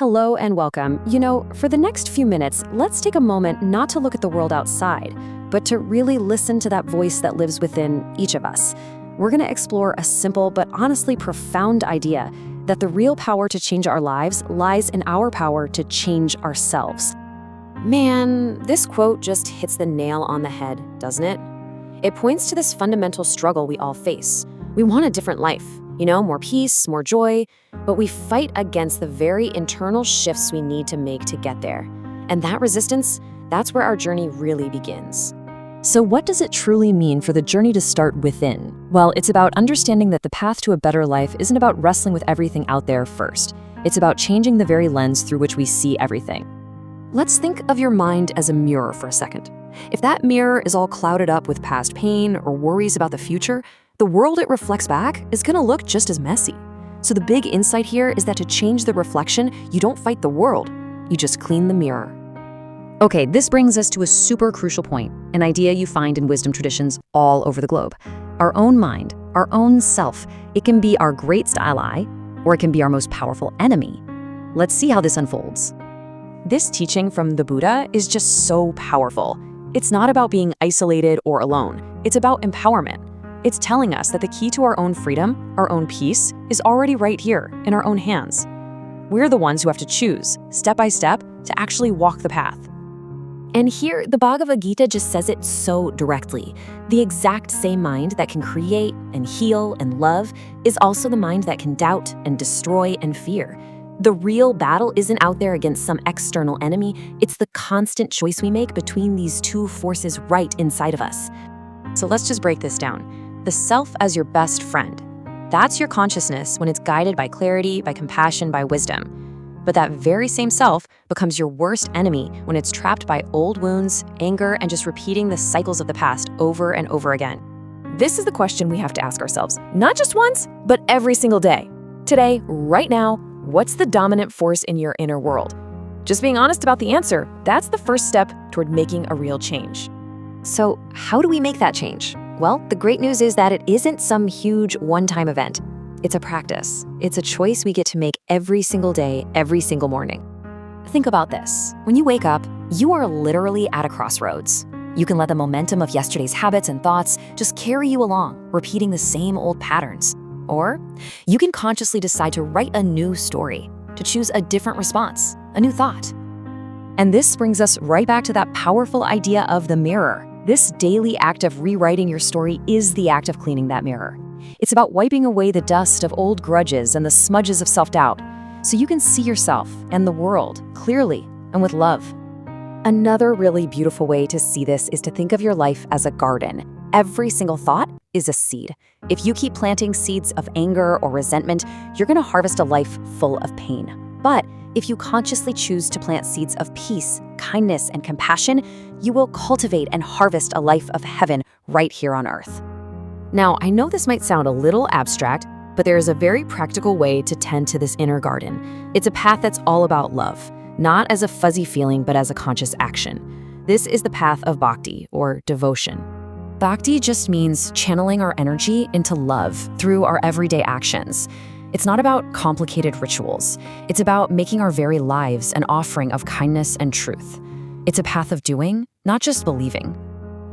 Hello and welcome. For the next few minutes, let's take a moment not to look at the world outside, but to really listen to that voice that lives within each of us. We're going to explore a simple but honestly profound idea that the real power to change our lives lies in our power to change ourselves. Man, this quote just hits the nail on the head, doesn't it? It points to this fundamental struggle we all face. We want a different life, more peace, more joy, but we fight against the very internal shifts we need to make to get there. And that resistance, that's where our journey really begins. So what does it truly mean for the journey to start within? Well, it's about understanding that the path to a better life isn't about wrestling with everything out there first. It's about changing the very lens through which we see everything. Let's think of your mind as a mirror for a second. If that mirror is all clouded up with past pain or worries about the future, the world it reflects back is going to look just as messy. So the big insight here is that to change the reflection, you don't fight the world, you just clean the mirror. Okay, this brings us to a super crucial point, an idea you find in wisdom traditions all over the globe. Our own mind, our own self, it can be our greatest ally, or it can be our most powerful enemy. Let's see how this unfolds. This teaching from the Buddha is just so powerful. It's not about being isolated or alone. It's about empowerment. It's telling us that the key to our own freedom, our own peace, is already right here in our own hands. We're the ones who have to choose, step by step, to actually walk the path. And here, the Bhagavad Gita just says it so directly. The exact same mind that can create and heal and love is also the mind that can doubt and destroy and fear. The real battle isn't out there against some external enemy. It's the constant choice we make between these two forces right inside of us. So let's just break this down. The self as your best friend. That's your consciousness when it's guided by clarity, by compassion, by wisdom. But that very same self becomes your worst enemy when it's trapped by old wounds, anger, and just repeating the cycles of the past over and over again. This is the question we have to ask ourselves, not just once, but every single day. Today, right now, what's the dominant force in your inner world? Just being honest about the answer, that's the first step toward making a real change. So how do we make that change? Well, the great news is that it isn't some huge one-time event. It's a practice. It's a choice we get to make every single day, every single morning. Think about this. When you wake up, you are literally at a crossroads. You can let the momentum of yesterday's habits and thoughts just carry you along, repeating the same old patterns. Or you can consciously decide to write a new story, to choose a different response, a new thought. And this brings us right back to that powerful idea of the mirror. This daily act of rewriting your story is the act of cleaning that mirror. It's about wiping away the dust of old grudges and the smudges of self-doubt, so you can see yourself and the world clearly and with love. Another really beautiful way to see this is to think of your life as a garden. Every single thought is a seed. If you keep planting seeds of anger or resentment, you're going to harvest a life full of pain. But if you consciously choose to plant seeds of peace, kindness, and compassion, you will cultivate and harvest a life of heaven right here on earth. Now, I know this might sound a little abstract, but there is a very practical way to tend to this inner garden. It's a path that's all about love, not as a fuzzy feeling, but as a conscious action. This is the path of bhakti, or devotion. Bhakti just means channeling our energy into love through our everyday actions. It's not about complicated rituals. It's about making our very lives an offering of kindness and truth. It's a path of doing, not just believing.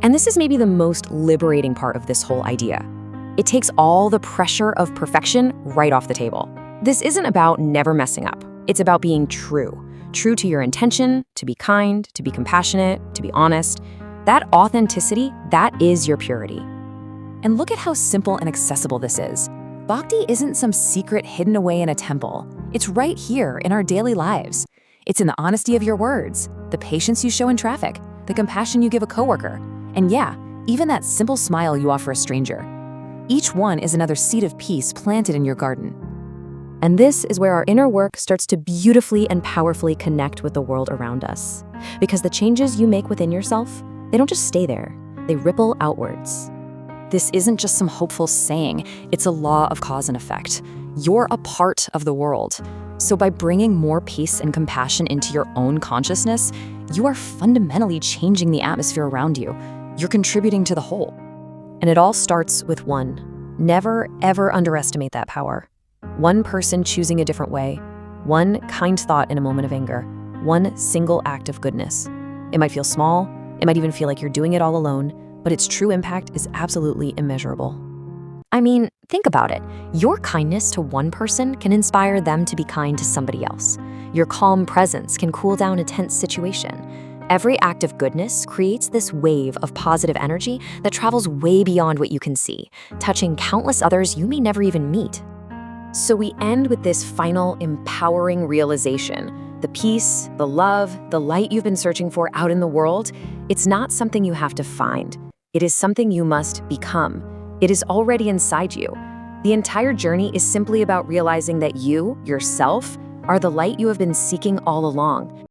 And this is maybe the most liberating part of this whole idea. It takes all the pressure of perfection right off the table. This isn't about never messing up. It's about being true. True to your intention, to be kind, to be compassionate, to be honest. That authenticity, that is your purity. And look at how simple and accessible this is. Bhakti isn't some secret hidden away in a temple. It's right here in our daily lives. It's in the honesty of your words, the patience you show in traffic, the compassion you give a coworker, and yeah, even that simple smile you offer a stranger. Each one is another seed of peace planted in your garden. And this is where our inner work starts to beautifully and powerfully connect with the world around us. Because the changes you make within yourself, they don't just stay there, they ripple outwards. This isn't just some hopeful saying, it's a law of cause and effect. You're a part of the world. So by bringing more peace and compassion into your own consciousness, you are fundamentally changing the atmosphere around you. You're contributing to the whole. And it all starts with one. Never, ever underestimate that power. One person choosing a different way, One kind thought in a moment of anger, one single act of goodness. It might feel small, it might even feel like you're doing it all alone, but its true impact is absolutely immeasurable. I mean, think about it. Your kindness to one person can inspire them to be kind to somebody else. Your calm presence can cool down a tense situation. Every act of goodness creates this wave of positive energy that travels way beyond what you can see, touching countless others you may never even meet. So we end with this final empowering realization. The peace, the love, the light you've been searching for out in the world, it's not something you have to find. It is something you must become. It is already inside you. The entire journey is simply about realizing that you, yourself, are the light you have been seeking all along.